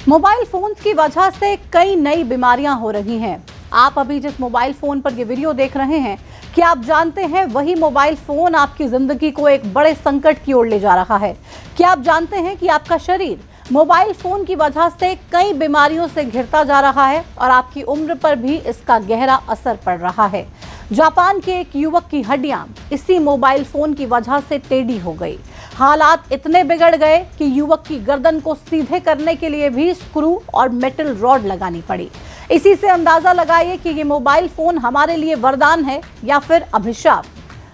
Mobile phones की वजह से कई नई बीमारियां हो रही हैं। आप अभी जिस मोबाइल फोन पर ये वीडियो देख रहे हैं, क्या आप जानते हैं वही मोबाइल फोन आपकी जिंदगी को एक बड़े संकट की ओर ले जा रहा है। क्या आप जानते हैं कि आपका शरीर मोबाइल फोन की वजह से कई बीमारियों से घिरता जा रहा है और आपकी उम्र पर भी इसका गहरा असर पड़ रहा है। जापान के एक युवक की हड्डियां इसी मोबाइल फोन की वजह से टेढ़ी हो गई। हालात इतने बिगड़ गए कि युवक की गर्दन को सीधे करने के लिए भी स्क्रू और मेटल रॉड लगानी पड़ी। इसी से अंदाजा लगाइए कि ये मोबाइल फोन हमारे लिए वरदान है या फिर अभिशाप।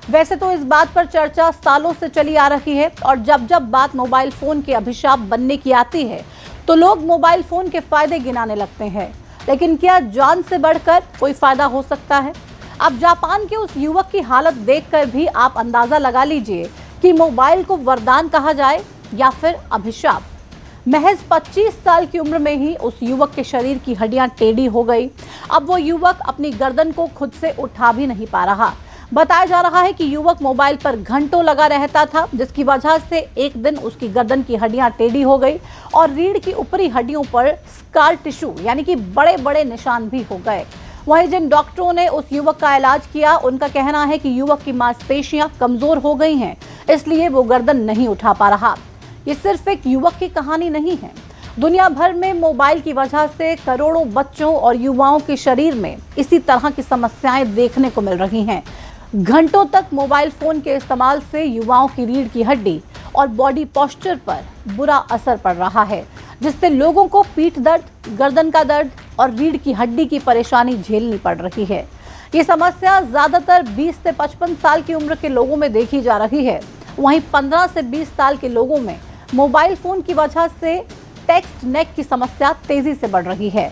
वैसे तो इस बात पर चर्चा सालों से चली आ रही है और जब जब बात मोबाइल फोन के अभिशाप बनने की आती है तो लोग मोबाइल फोन के फायदे गिनाने लगते हैं। लेकिन क्या जान से बढ़कर कोई फायदा हो सकता है? अब जापान के उस युवक की हालत देखकर भी आप अंदाजा लगा लीजिए कि मोबाइल को वरदान कहा जाए या फिर अभिशाप। महज 25 साल की उम्र में ही उस युवक के शरीर की हड्डियां टेढ़ी हो गई। अब वो युवक अपनी गर्दन को खुद से उठा भी नहीं पा रहा। बताया जा रहा है कि युवक मोबाइल पर घंटों लगा रहता था, जिसकी वजह से एक दिन उसकी गर्दन की हड्डियां टेढ़ी हो गई और रीढ़ की ऊपरी हड्डियों पर स्कार टिश्यू यानी कि बड़े बड़े निशान भी हो गए। वहीं जिन डॉक्टरों ने उस युवक का इलाज किया, उनका कहना है कि युवक की मांसपेशियां कमजोर हो गई हैं, इसलिए वो गर्दन नहीं उठा पा रहा। ये सिर्फ एक युवक की कहानी नहीं है। दुनिया भर में मोबाइल की वजह से करोड़ों बच्चों और युवाओं के शरीर में इसी तरह की समस्याएं देखने को मिल रही हैं। घंटों तक मोबाइल फोन के इस्तेमाल से युवाओं की रीढ़ की हड्डी और बॉडी पोस्चर पर बुरा असर पड़ रहा है, जिससे लोगों को पीठ दर्द, गर्दन का दर्द और रीढ़ की हड्डी की परेशानी झेलनी पड़ रही है। ये समस्या ज्यादातर 20 से 55 साल की उम्र के लोगों में देखी जा रही है। वहीं 15 से 20 साल के लोगों में मोबाइल फोन की वजह से टेक्स्ट नेक की समस्या तेजी से बढ़ रही है।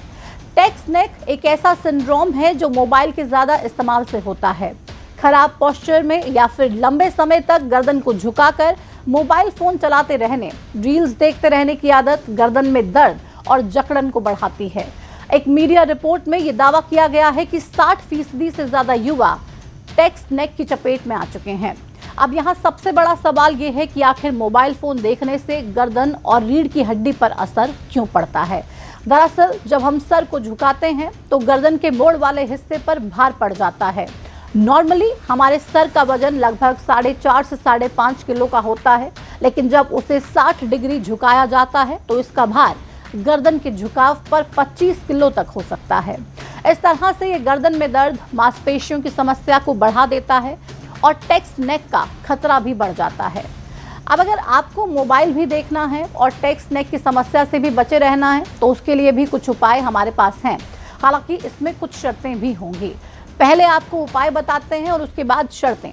टेक्स्ट नेक एक ऐसा सिंड्रोम है जो मोबाइल के ज्यादा इस्तेमाल से होता है। खराब पोस्चर में या फिर लंबे समय तक गर्दन को झुकाकर मोबाइल फोन चलाते रहने, रील्स देखते रहने की आदत गर्दन में दर्द और जकड़न को बढ़ाती है। एक मीडिया रिपोर्ट में यह दावा किया गया है कि 60% से ज्यादा युवा टेक्स्ट नेक की चपेट में आ चुके हैं। अब यहाँ सबसे बड़ा सवाल ये है कि आखिर मोबाइल फोन देखने से गर्दन और रीढ़ की हड्डी पर असर क्यों पड़ता है? दरअसल जब हम सर को झुकाते हैं तो गर्दन के मोड़ वाले हिस्से पर भार पड़ जाता है। नॉर्मली हमारे सर का वजन लगभग 4.5 से 5.5 किलो का होता है, लेकिन जब उसे 60 डिग्री झुकाया जाता है तो इसका भार गर्दन के झुकाव पर 25 किलो तक हो सकता है। इस तरह से ये गर्दन में दर्द, मांसपेशियों की समस्या को बढ़ा देता है और टेक्स्ट नेक का खतरा भी बढ़ जाता है। अब अगर आपको मोबाइल भी देखना है और टेक्स्ट नेक की समस्या से भी बचे रहना है तो उसके लिए भी कुछ उपाय हमारे पास हैं। हालांकि इसमें कुछ शर्तें भी होंगी। पहले आपको उपाय बताते हैं और उसके बाद शर्तें।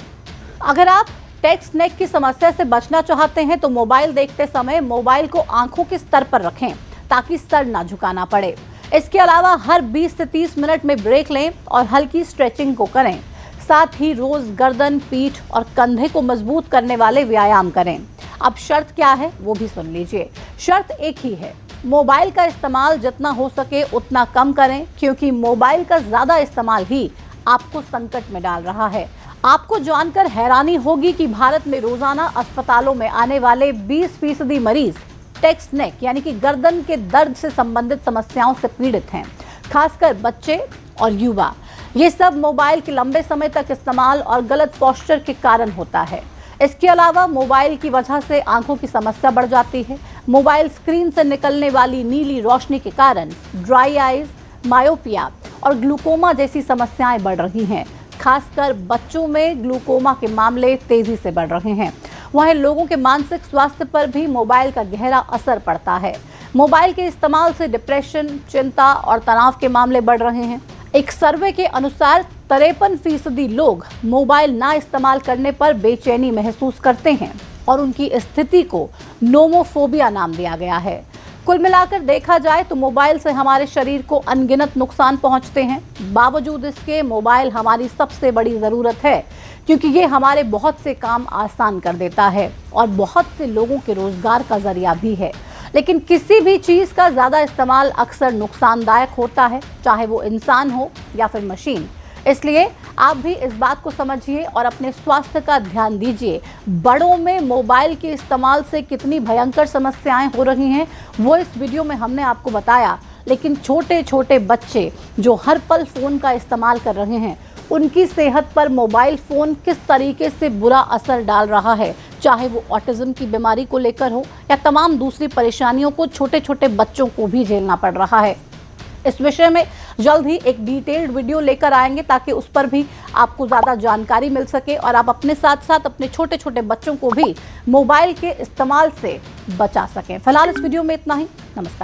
अगर आप टेक्स्ट नेक की समस्या से बचना चाहते हैं तो मोबाइल देखते समय मोबाइल को आंखों के स्तर पर रखें ताकि सर ना झुकाना पड़े। इसके अलावा हर 20 से 30 मिनट में ब्रेक लें और हल्की स्ट्रेचिंग को करें। साथ ही रोज गर्दन, पीठ और कंधे को मजबूत करने वाले व्यायाम करें। अब शर्त क्या है वो भी सुन लीजिए। शर्त एक ही है, मोबाइल का इस्तेमाल जितना हो सके उतना कम करें, क्योंकि मोबाइल का ज्यादा इस्तेमाल ही आपको संकट में डाल रहा है। आपको जानकर हैरानी होगी कि भारत में रोजाना अस्पतालों में आने वाले 20% मरीज टेक्स्ट नेक यानी कि गर्दन के दर्द से संबंधित समस्याओं से पीड़ित हैं, खासकर बच्चे और युवा। ये सब मोबाइल के लंबे समय तक इस्तेमाल और गलत पोस्चर के कारण होता है। इसके अलावा मोबाइल की वजह से आंखों की समस्या बढ़ जाती है। मोबाइल स्क्रीन से निकलने वाली नीली रोशनी के कारण ड्राई आइज, मायोपिया और ग्लूकोमा जैसी समस्याएं बढ़ रही हैं। खासकर बच्चों में ग्लूकोमा के मामले तेजी से बढ़ रहे हैं। वहीं लोगों के मानसिक स्वास्थ्य पर भी मोबाइल का गहरा असर पड़ता है। मोबाइल के इस्तेमाल से डिप्रेशन, चिंता और तनाव के मामले बढ़ रहे हैं। एक सर्वे के अनुसार 53% लोग मोबाइल ना इस्तेमाल करने पर बेचैनी महसूस करते हैं और उनकी स्थिति को नोमोफोबिया नाम दिया गया है। कुल मिलाकर देखा जाए तो मोबाइल से हमारे शरीर को अनगिनत नुकसान पहुंचते हैं। बावजूद इसके मोबाइल हमारी सबसे बड़ी ज़रूरत है, क्योंकि ये हमारे बहुत से काम आसान कर देता है और बहुत से लोगों के रोजगार का जरिया भी है। लेकिन किसी भी चीज़ का ज़्यादा इस्तेमाल अक्सर नुकसानदायक होता है, चाहे वो इंसान हो या फिर मशीन। इसलिए आप भी इस बात को समझिए और अपने स्वास्थ्य का ध्यान दीजिए। बड़ों में मोबाइल के इस्तेमाल से कितनी भयंकर समस्याएं हो रही हैं वो इस वीडियो में हमने आपको बताया, लेकिन छोटे छोटे बच्चे जो हर पल फ़ोन का इस्तेमाल कर रहे हैं, उनकी सेहत पर मोबाइल फ़ोन किस तरीके से बुरा असर डाल रहा है, चाहे वो ऑटिज़म की बीमारी को लेकर हो या तमाम दूसरी परेशानियों को छोटे छोटे बच्चों को भी झेलना पड़ रहा है। इस विषय में जल्द ही एक डिटेल्ड वीडियो लेकर आएंगे ताकि उस पर भी आपको ज़्यादा जानकारी मिल सके और आप अपने साथ साथ अपने छोटे छोटे बच्चों को भी मोबाइल के इस्तेमाल से बचा सकें। फिलहाल इस वीडियो में इतना ही। नमस्कार।